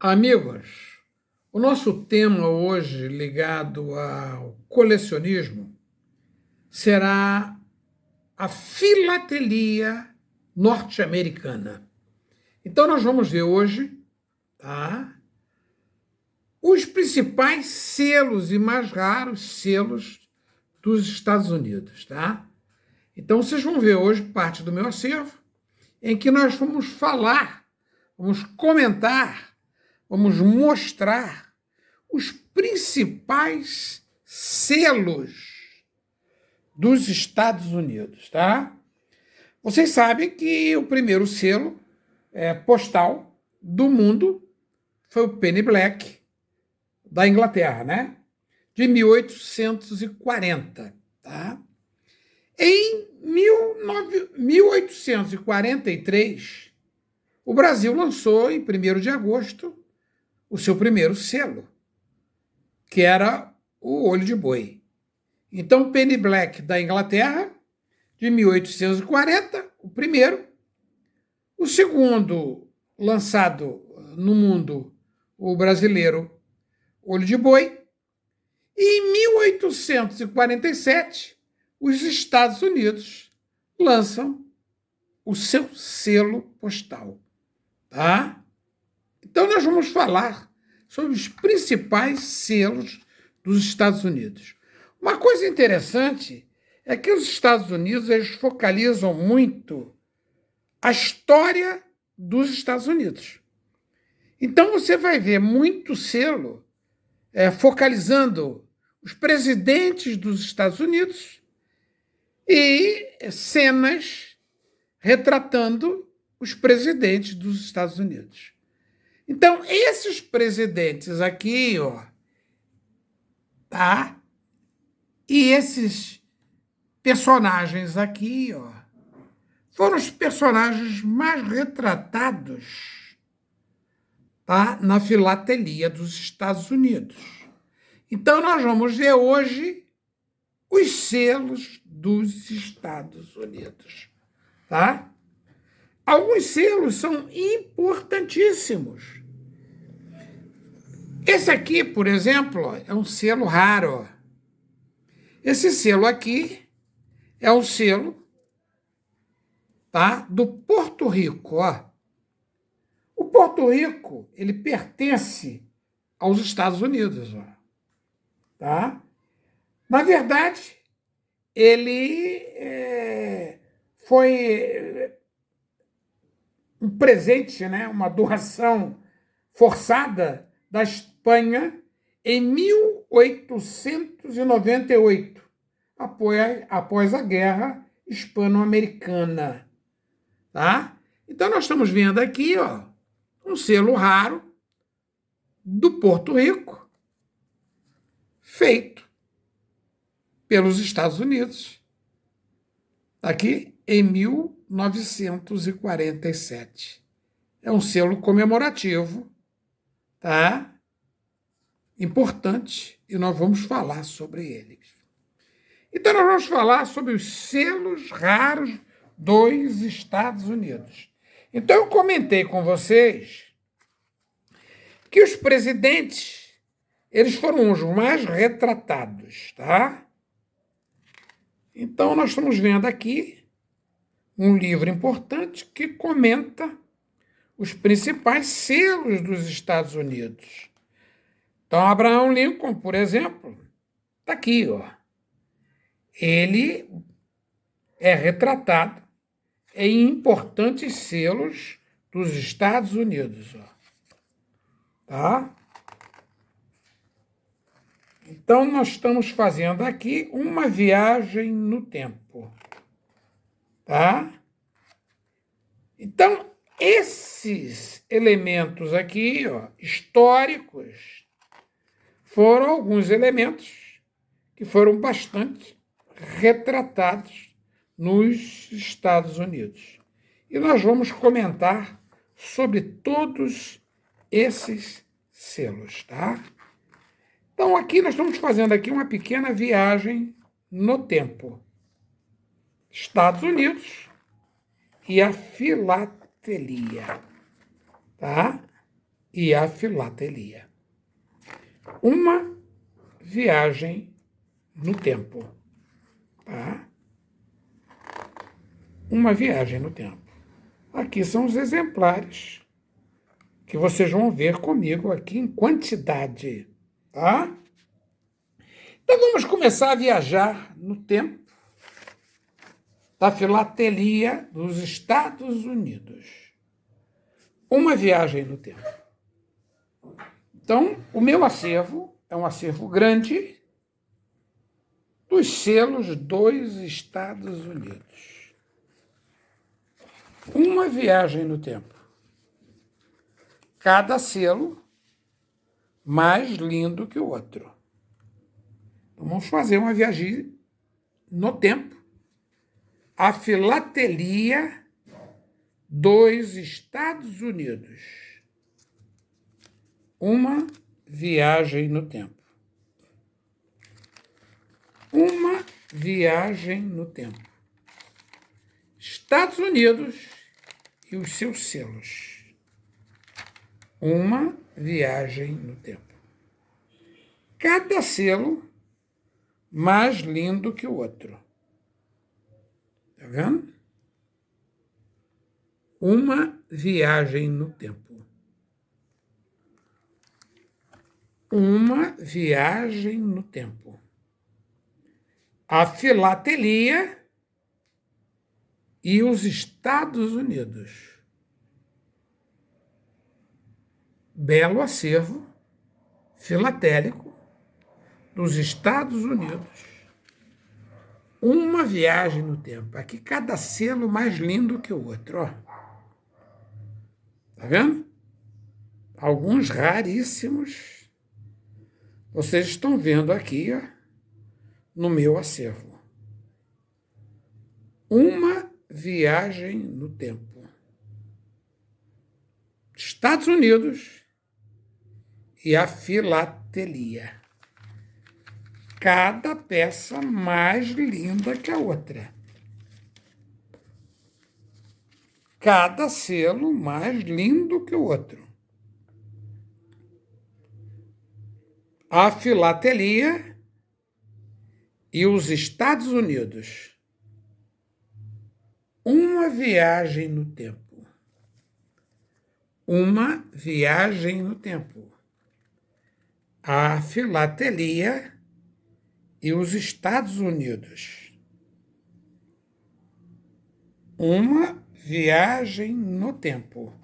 Amigos, o nosso tema hoje ligado ao colecionismo será a filatelia norte-americana. Então nós vamos ver hoje, tá, os principais selos e mais raros selos dos Estados Unidos, tá? Então vocês vão ver hoje parte do meu acervo em que nós vamos falar, vamos comentar, vamos mostrar os principais selos dos Estados Unidos, tá? Vocês sabem que o primeiro selo postal do mundo foi o Penny Black, da Inglaterra, né? De 1840, tá? Em 1843, o Brasil lançou, em 1º de agosto, o seu primeiro selo, que era o olho de boi. Então, Penny Black da Inglaterra, de 1840, o primeiro. O segundo, lançado no mundo, o brasileiro olho de boi. E em 1847, os Estados Unidos lançam o seu selo postal, tá? Então, nós vamos falar sobre os principais selos dos Estados Unidos. Uma coisa interessante é que os Estados Unidos eles focalizam muito a história dos Estados Unidos. Então, você vai ver muito selo focalizando os presidentes dos Estados Unidos e cenas retratando os presidentes dos Estados Unidos. Então, esses presidentes aqui, ó, tá? E esses personagens aqui, ó, foram os personagens mais retratados, tá? Na filatelia dos Estados Unidos. Então, nós vamos ver hoje os selos dos Estados Unidos, tá? Alguns selos são importantíssimos. Esse aqui, por exemplo, é um selo raro. Esse selo aqui é um selo, tá, do Porto Rico. Ó. O Porto Rico ele pertence aos Estados Unidos. Ó, tá? Na verdade, ele foi um presente, né, uma doação forçada da Espanha em 1898, após a Guerra Hispano-Americana. Tá? Então, nós estamos vendo aqui, ó, um selo raro do Porto Rico, feito pelos Estados Unidos, aqui em 1947. É um selo comemorativo, tá? Importante, e nós vamos falar sobre ele. Então, nós vamos falar sobre os selos raros dos Estados Unidos. Então, eu comentei com vocês que os presidentes, eles foram os mais retratados, tá? Então, nós estamos vendo aqui um livro importante que comenta os principais selos dos Estados Unidos. Então, Abraham Lincoln, por exemplo, está aqui, ó. Ele é retratado em importantes selos dos Estados Unidos, ó. Tá? Então, nós estamos fazendo aqui uma viagem no tempo. Tá? Então, esses elementos aqui, ó, históricos, foram alguns elementos que foram bastante retratados nos Estados Unidos. E nós vamos comentar sobre todos esses selos, tá? Então, aqui nós estamos fazendo aqui uma pequena viagem no tempo. Estados Unidos e a filatelia, tá? e a filatelia. Uma viagem no tempo. Tá? Uma viagem no tempo. Aqui são os exemplares que vocês vão ver comigo aqui em quantidade. Tá? Então vamos começar a viajar no tempo da filatelia dos Estados Unidos. Uma viagem no tempo. Então, o meu acervo é um acervo grande dos selos dos Estados Unidos. Uma viagem no tempo. Cada selo mais lindo que o outro. Então, vamos fazer uma viagem no tempo. A filatelia dos Estados Unidos. Uma viagem no tempo. Uma viagem no tempo. Estados Unidos e os seus selos. Uma viagem no tempo. Cada selo mais lindo que o outro. Tá vendo? Uma viagem no tempo. Uma viagem no tempo. A filatelia e os Estados Unidos. Belo acervo filatélico dos Estados Unidos. Uma viagem no tempo. Aqui cada selo mais lindo que o outro. Ó. Tá vendo? Alguns raríssimos. Vocês estão vendo aqui, ó, no meu acervo. Uma viagem no tempo. Estados Unidos e a filatelia. Cada peça mais linda que a outra. Cada selo mais lindo que o outro. A filatelia e os Estados Unidos. Uma viagem no tempo. Uma viagem no tempo. A filatelia e os Estados Unidos. Uma viagem no tempo.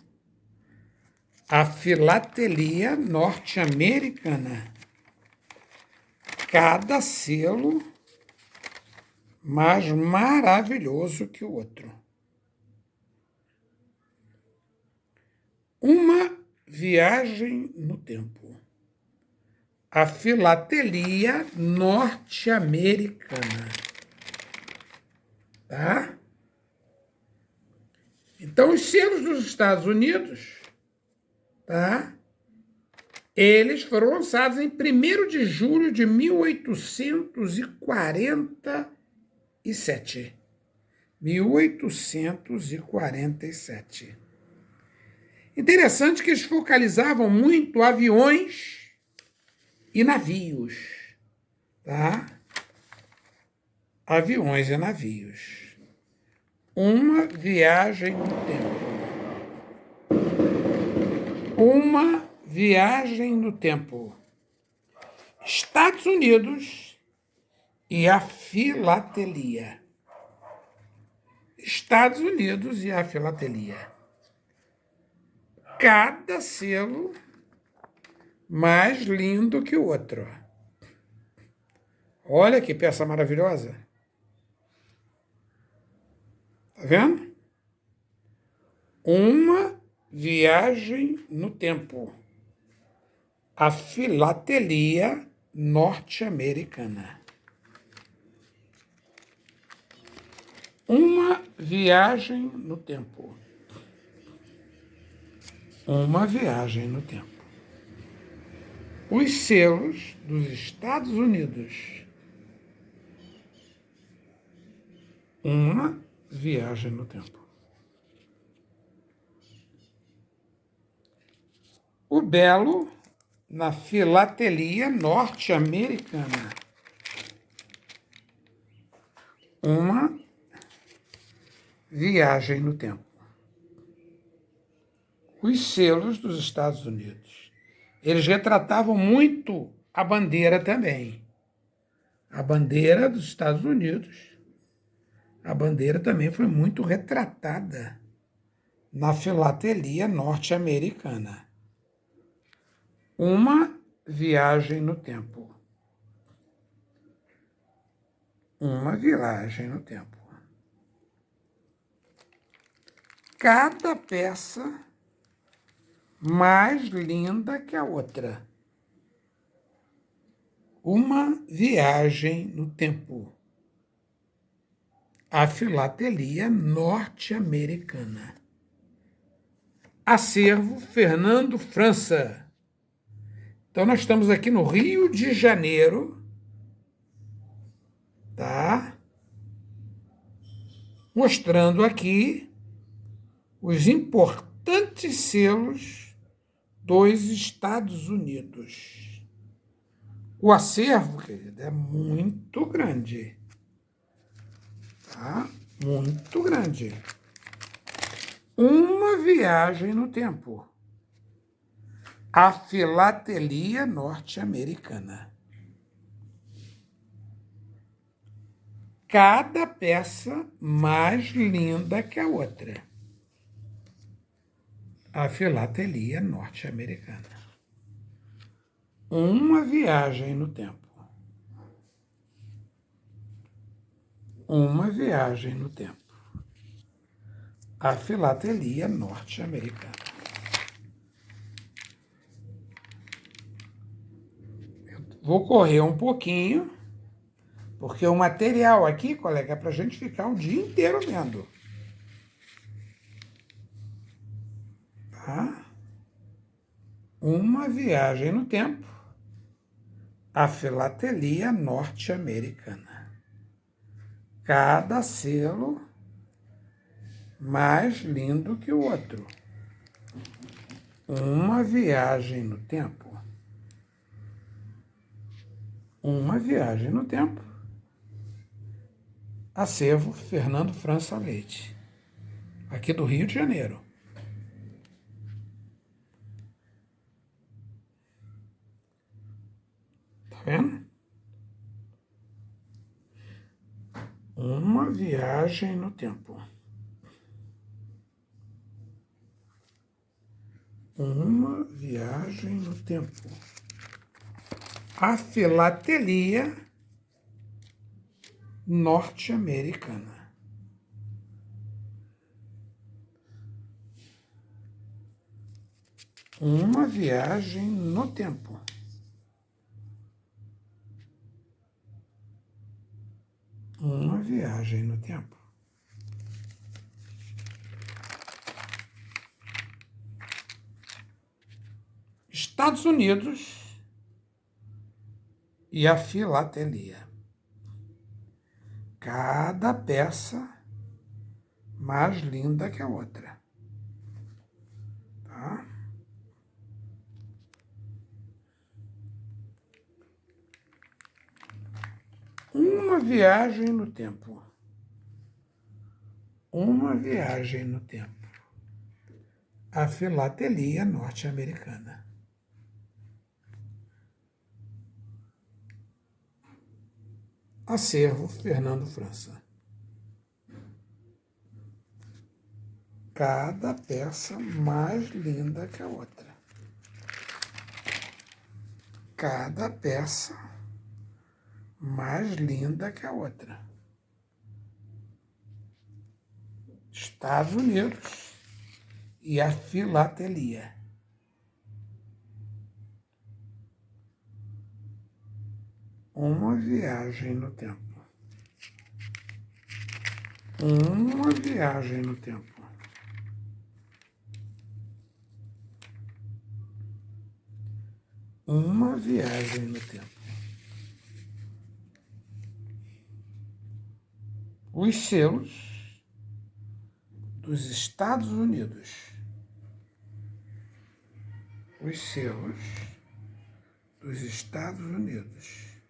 A filatelia norte-americana. Cada selo mais maravilhoso que o outro. Uma viagem no tempo. A filatelia norte-americana. Tá? Então, os selos dos Estados Unidos, tá? Eles foram lançados em 1º de julho de 1847. 1847. Interessante que eles focalizavam muito aviões e navios, tá? Aviões e navios. Uma viagem no tempo. Uma viagem no tempo. Estados Unidos e a filatelia. Estados Unidos e a filatelia. Cada selo mais lindo que o outro. Olha que peça maravilhosa. Tá vendo? Uma viagem no tempo. A filatelia norte-americana. Uma viagem no tempo. Uma viagem no tempo. Os selos dos Estados Unidos. Uma viagem no tempo. O Belo na filatelia norte-americana. Uma viagem no tempo. Os selos dos Estados Unidos. Eles retratavam muito a bandeira também. A bandeira dos Estados Unidos. A bandeira também foi muito retratada na filatelia norte-americana. Uma viagem no tempo. Uma viagem no tempo. Cada peça mais linda que a outra. Uma viagem no tempo. A filatelia norte-americana. Acervo Fernando França. Então, nós estamos aqui no Rio de Janeiro, tá? Mostrando aqui os importantes selos dos Estados Unidos. O acervo, querido, é muito grande. Tá? Muito grande. Uma viagem no tempo. A filatelia norte-americana. Cada peça mais linda que a outra. A filatelia norte-americana. Uma viagem no tempo. Uma viagem no tempo. A filatelia norte-americana. Vou correr um pouquinho, porque o material aqui, colega, é para a gente ficar o dia inteiro vendo. Tá? Uma viagem no tempo. A filatelia norte-americana. Cada selo mais lindo que o outro. Uma viagem no tempo. Uma viagem no tempo. Acervo Fernando França Leite, aqui do Rio de Janeiro. Tá vendo? Uma viagem no tempo. Uma viagem no tempo. A filatelia norte-americana. Uma viagem no tempo. Uma viagem no tempo. Estados Unidos e a filatelia. Cada peça mais linda que a outra. Tá? Uma viagem no tempo. Uma viagem no tempo. A filatelia norte-americana. Acervo Fernando França. Cada peça mais linda que a outra. Cada peça mais linda que a outra. Estados Unidos e a filatelia. Uma viagem no tempo. Uma viagem no tempo. Uma viagem no tempo. Os selos dos Estados Unidos. os selos dos Estados Unidos.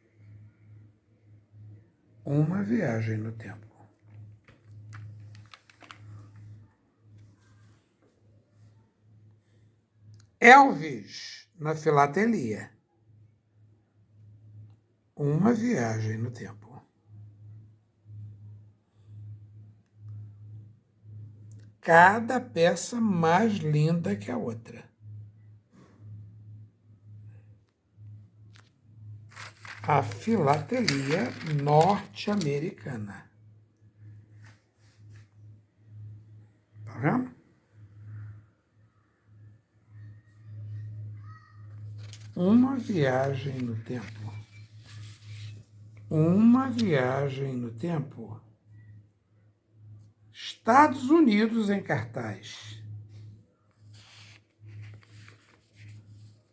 Uma viagem no tempo. Elvis na filatelia. Uma viagem no tempo. Cada peça mais linda que a outra. A filatelia norte-americana. Tá vendo? Uma viagem no tempo. Uma viagem no tempo. Estados Unidos em cartaz.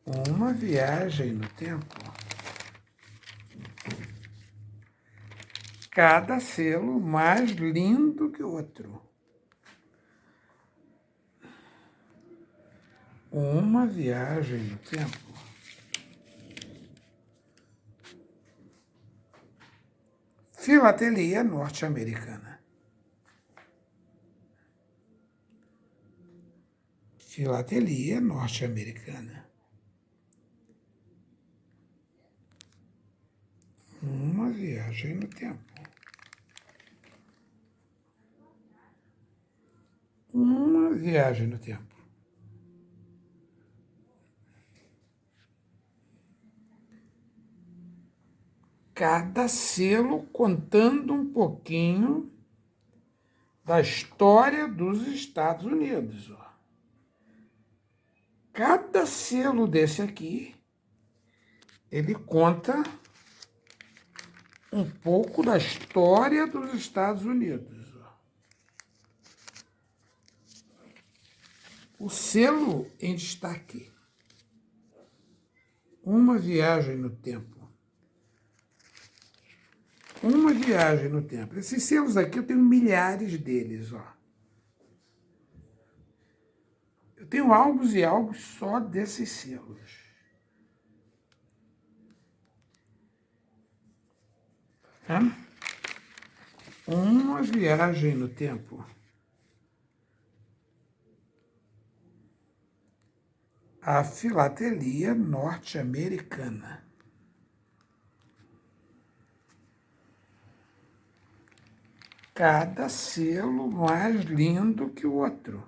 Uma viagem no tempo. Cada selo mais lindo que o outro. Uma viagem no tempo. Filatelia norte-americana. Filatelia norte-americana. Uma viagem no tempo. Uma viagem no tempo. Cada selo contando um pouquinho da história dos Estados Unidos. Ó. Cada selo desse aqui, ele conta um pouco da história dos Estados Unidos. Ó. O selo em destaque. Uma viagem no tempo. Uma viagem no tempo. Esses selos aqui eu tenho milhares deles, ó. Eu tenho álbuns e álbuns só desses selos. Tá? Uma viagem no tempo. A filatelia norte-americana. Cada selo mais lindo que o outro.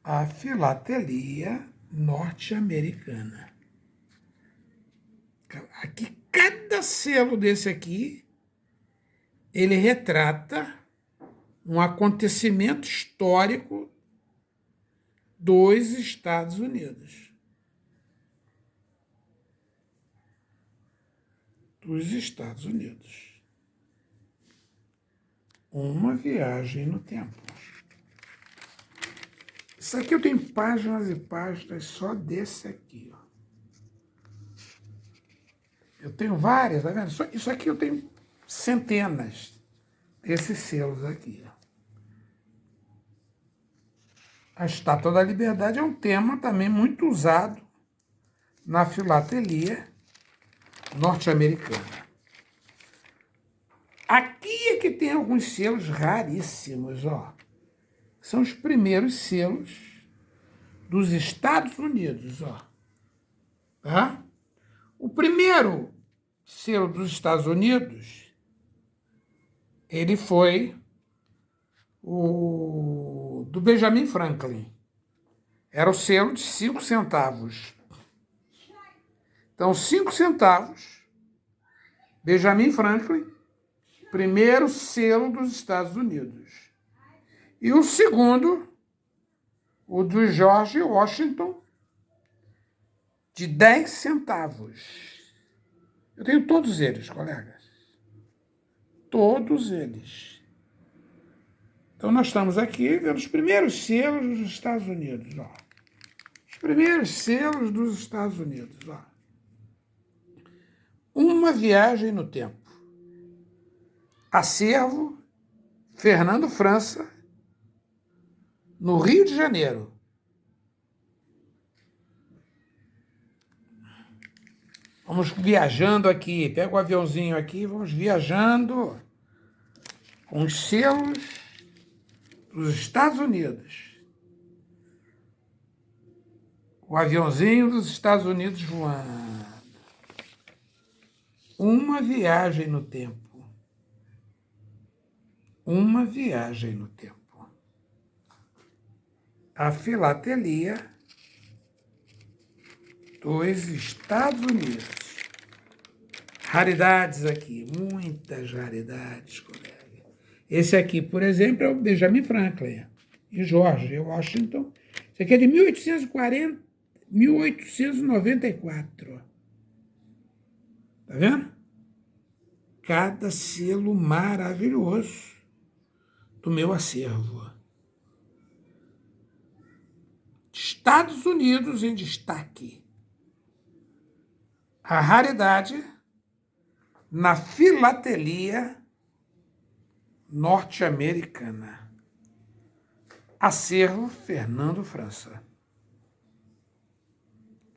A filatelia norte-americana. Aqui, cada selo desse aqui, ele retrata um acontecimento histórico dos Estados Unidos. Dos Estados Unidos. Uma viagem no tempo. Isso aqui eu tenho páginas e páginas só desse aqui. Ó. Eu tenho várias, tá vendo? Isso aqui eu tenho centenas desses selos aqui. Ó. A Estátua da Liberdade é um tema também muito usado na filatelia norte-americana. Aqui é que tem alguns selos raríssimos, ó. São os primeiros selos dos Estados Unidos, ó. Tá? O primeiro selo dos Estados Unidos, ele foi o do Benjamin Franklin. Era o selo de 5 centavos. Então, 5 centavos, Benjamin Franklin, primeiro selo dos Estados Unidos. E o segundo, o do George Washington, de 10 centavos. Eu tenho todos eles, colegas. Todos eles. Então, nós estamos aqui vendo os primeiros selos dos Estados Unidos. Ó. Os primeiros selos dos Estados Unidos. Ó. Uma viagem no tempo. Acervo, Fernando França, no Rio de Janeiro. Vamos viajando aqui, pega o aviãozinho aqui, vamos viajando com os selos dos Estados Unidos. O aviãozinho dos Estados Unidos voando. Uma viagem no tempo. Uma viagem no tempo. A filatelia dos Estados Unidos. Raridades aqui, muitas raridades, colega. Esse aqui, por exemplo, é o Benjamin Franklin e George Washington. Esse aqui é de 1894. Tá vendo? Cada selo maravilhoso do meu acervo. Estados Unidos em destaque. A raridade na filatelia norte-americana. Acervo Fernando França.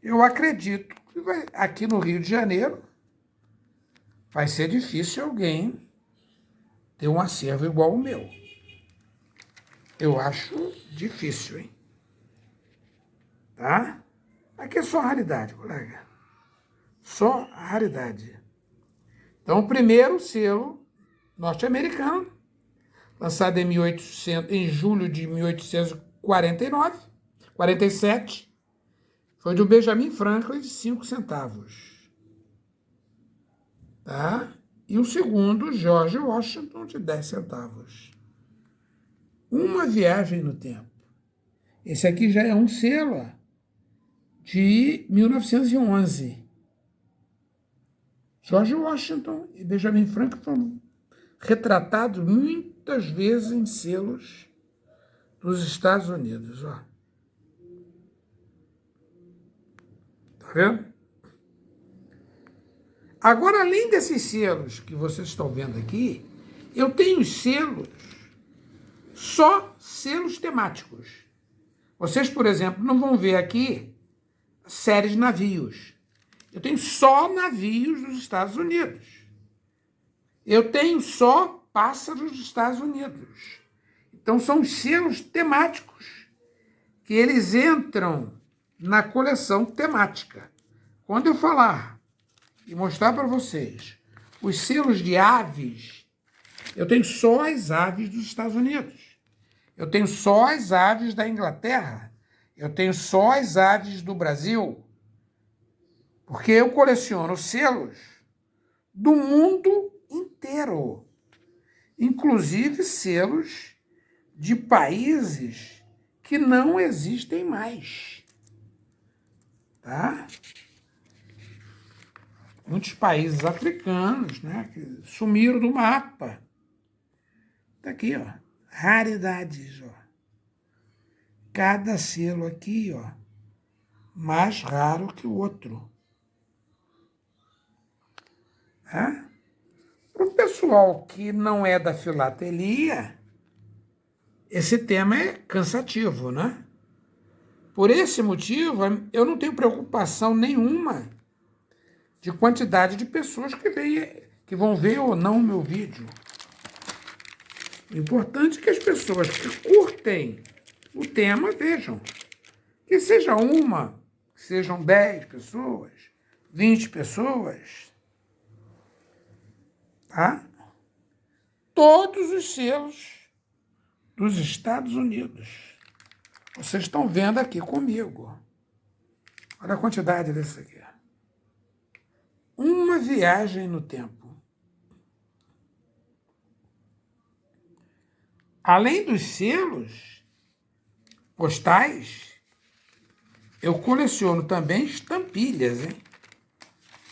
Eu acredito que aqui no Rio de Janeiro vai ser difícil alguém ter um acervo igual ao meu. Eu acho difícil, hein? Tá? Aqui é só raridade, colega. Só raridade. Então, o primeiro selo norte-americano, lançado em julho de 1847, foi do Benjamin Franklin, de 5 centavos. Tá? E o segundo, George Washington, de 10 centavos. Uma viagem no tempo. Esse aqui já é um selo, ó, de 1911. George Washington e Benjamin Franklin foram retratados muitas vezes em selos dos Estados Unidos. Ó. Tá vendo? Agora, além desses selos que vocês estão vendo aqui, eu tenho selos, só selos temáticos. Vocês, por exemplo, não vão ver aqui séries de navios. Eu tenho só navios dos Estados Unidos. Eu tenho só pássaros dos Estados Unidos. Então, são os selos temáticos que eles entram na coleção temática. Quando eu falar e mostrar para vocês os selos de aves, eu tenho só as aves dos Estados Unidos. Eu tenho só as aves da Inglaterra. Eu tenho só as aves do Brasil. Porque eu coleciono selos do mundo inteiro. Inclusive selos de países que não existem mais. Tá? Muitos países africanos, né, que sumiram do mapa. Tá aqui, ó. Raridades, ó. Cada selo aqui, ó, mais raro que o outro. Tá? Para o pessoal que não é da filatelia, esse tema é cansativo, né? Por esse motivo, eu não tenho preocupação nenhuma de quantidade de pessoas que vão ver ou não o meu vídeo. O importante é que as pessoas que curtem o tema vejam. Que seja uma, que sejam 10 pessoas, 20 pessoas. Tá? Todos os selos dos Estados Unidos. Vocês estão vendo aqui comigo. Olha a quantidade desse aqui. Uma viagem no tempo. Além dos selos postais, eu coleciono também estampilhas, hein?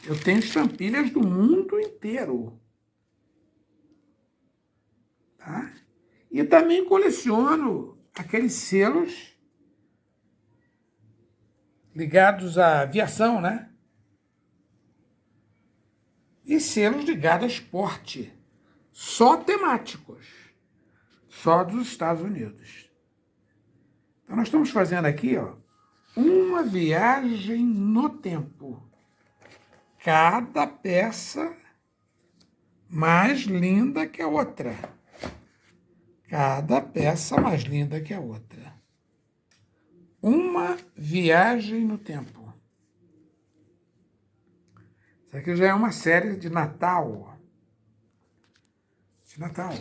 Eu tenho estampilhas do mundo inteiro. Tá? E também coleciono aqueles selos ligados à aviação, né? E selos ligados a esporte, só temáticos, só dos Estados Unidos. Então, nós estamos fazendo aqui, uma viagem no tempo. Cada peça mais linda que a outra. Cada peça mais linda que a outra. Uma viagem no tempo. Isso aqui já é uma série de Natal. De Natal.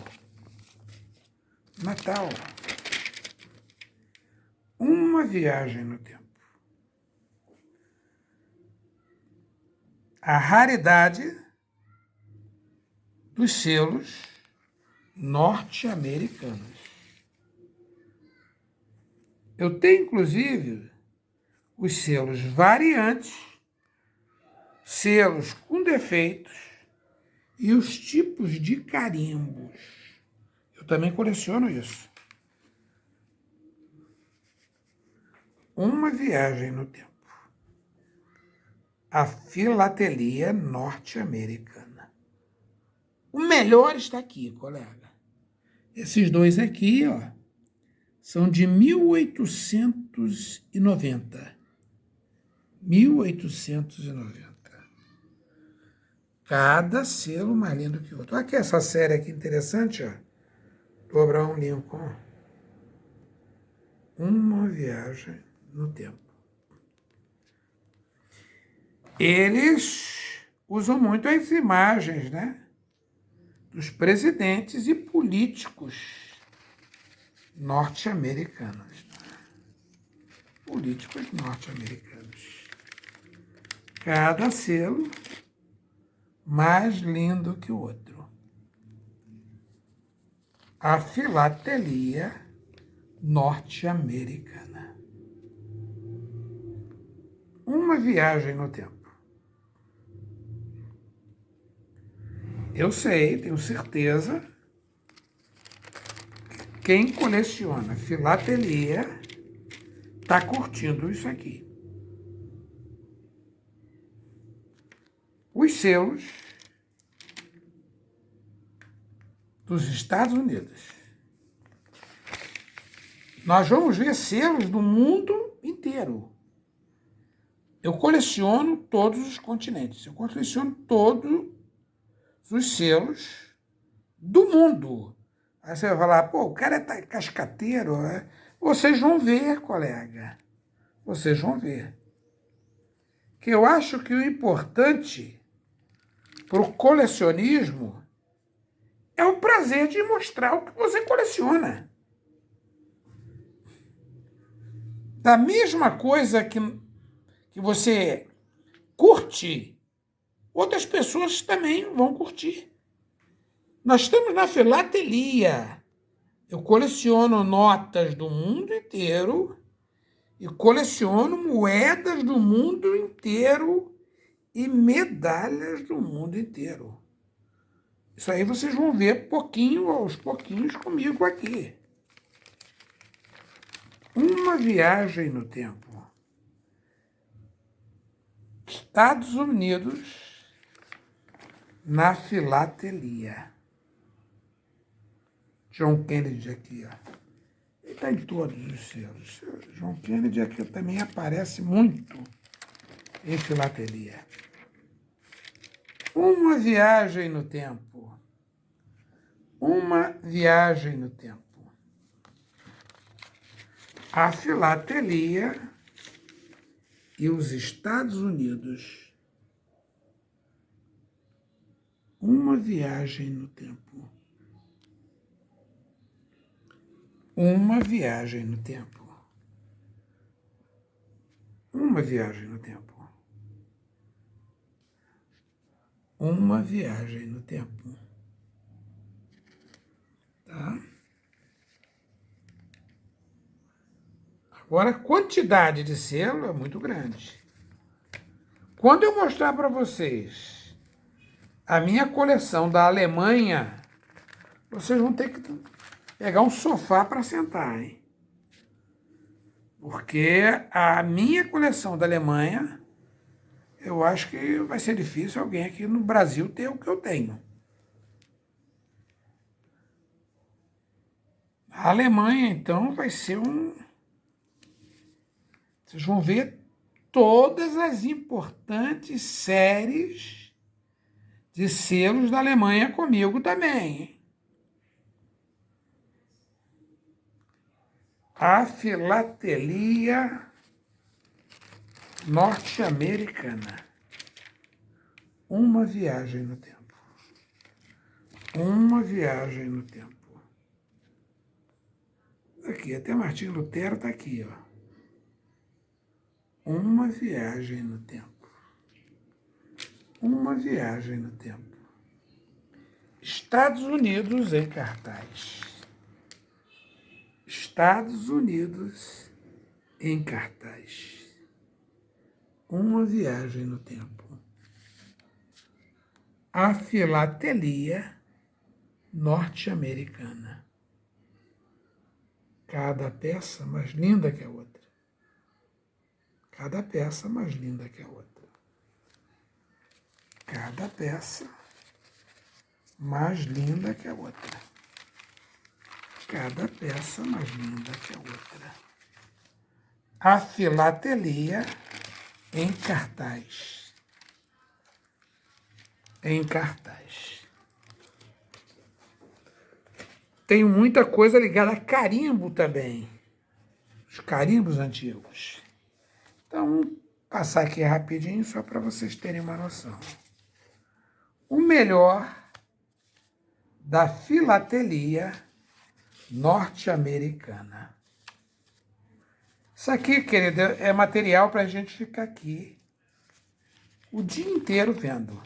Natal. Uma viagem no tempo. A raridade dos selos norte-americanos. Eu tenho, inclusive, os selos variantes, selos com defeitos e os tipos de carimbos. Eu também coleciono isso. Uma viagem no tempo. A filatelia norte-americana. O melhor está aqui, colega. Esses dois aqui, são de 1890. 1890. Cada selo mais lindo que o outro. Olha aqui essa série aqui interessante, do Abraham Lincoln. Uma viagem no tempo. Eles usam muito as imagens, dos presidentes e políticos norte-americanos. Políticos norte-americanos. Cada selo mais lindo que o outro. A filatelia norte-americana. Uma viagem no tempo. Eu sei, tenho certeza, quem coleciona filatelia está curtindo isso aqui. Os selos dos Estados Unidos. Nós vamos ver selos do mundo inteiro. Eu coleciono todos os continentes. Eu coleciono todos os selos do mundo. Aí você vai falar, o cara é cascateiro. Vocês vão ver, colega. Vocês vão ver. Que eu acho que o importante para o colecionismo é o prazer de mostrar o que você coleciona. Da mesma coisa que você curte, outras pessoas também vão curtir. Nós estamos na filatelia. Eu coleciono notas do mundo inteiro e coleciono moedas do mundo inteiro e medalhas do mundo inteiro. Isso aí vocês vão ver aos pouquinhos comigo aqui. Uma viagem no tempo. Estados Unidos na filatelia. John Kennedy aqui, Ele está em todos os selos. John Kennedy aqui também aparece muito em filatelia. Uma viagem no tempo. Uma viagem no tempo. A filatelia e os Estados Unidos. Uma viagem no tempo. Uma viagem no tempo. Uma viagem no tempo. Uma viagem no tempo. Tá? Agora, a quantidade de selo é muito grande. Quando eu mostrar para vocês a minha coleção da Alemanha, vocês vão ter que pegar um sofá para sentar, hein? Porque a minha coleção da Alemanha, eu acho que vai ser difícil alguém aqui no Brasil ter o que eu tenho. A Alemanha, então, vai ser Vocês vão ver todas as importantes séries de selos da Alemanha comigo também, hein? A filatelia norte-americana. Uma viagem no tempo. Uma viagem no tempo. Aqui, até Martinho Lutero está aqui, ó. Uma viagem no tempo. Uma viagem no tempo. Estados Unidos em cartaz. Estados Unidos em cartaz. Uma viagem no tempo. A filatelia norte-americana. Cada peça mais linda que a outra. Cada peça mais linda que a outra. Cada peça mais linda que a outra. Cada peça mais linda que a outra. A filatelia em cartaz. Em cartaz. Tem muita coisa ligada a carimbo também. Os carimbos antigos. Então, vou passar aqui rapidinho só para vocês terem uma noção. O melhor da filatelia norte-americana. Isso aqui, querido, é material para a gente ficar aqui o dia inteiro vendo.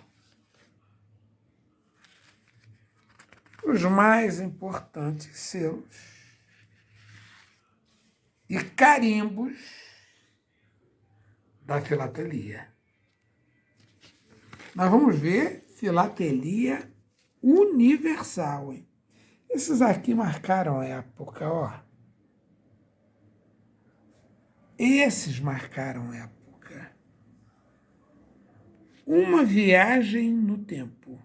Os mais importantes selos e carimbos da filatelia. Nós vamos ver filatelia universal, hein? Esses aqui marcaram a época, ó. Esses marcaram a época. Uma viagem no tempo.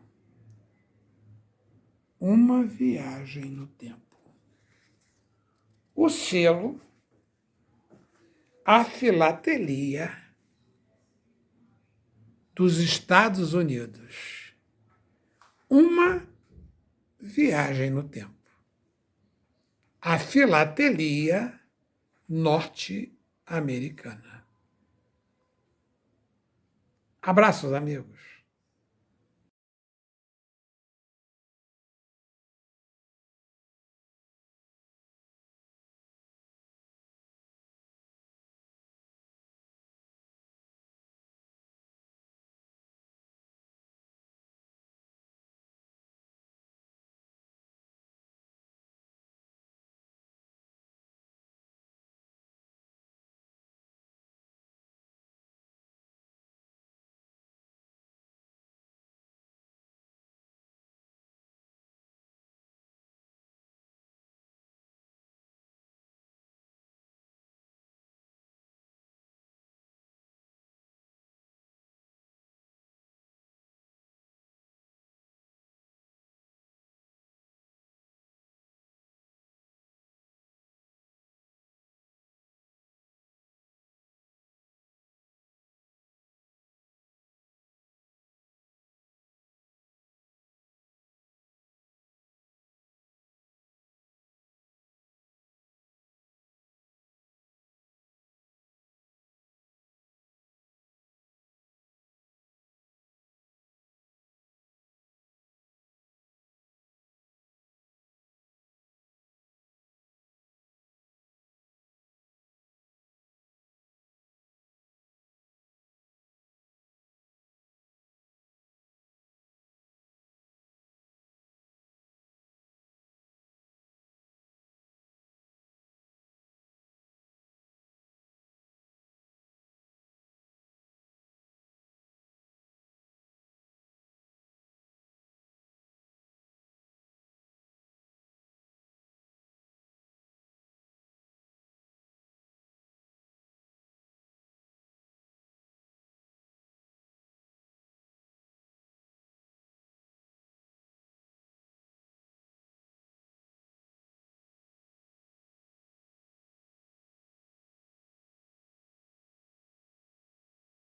Uma viagem no tempo. O selo, a filatelia dos Estados Unidos. Uma viagem no tempo. A filatelia norte-americana. Abraços, amigos.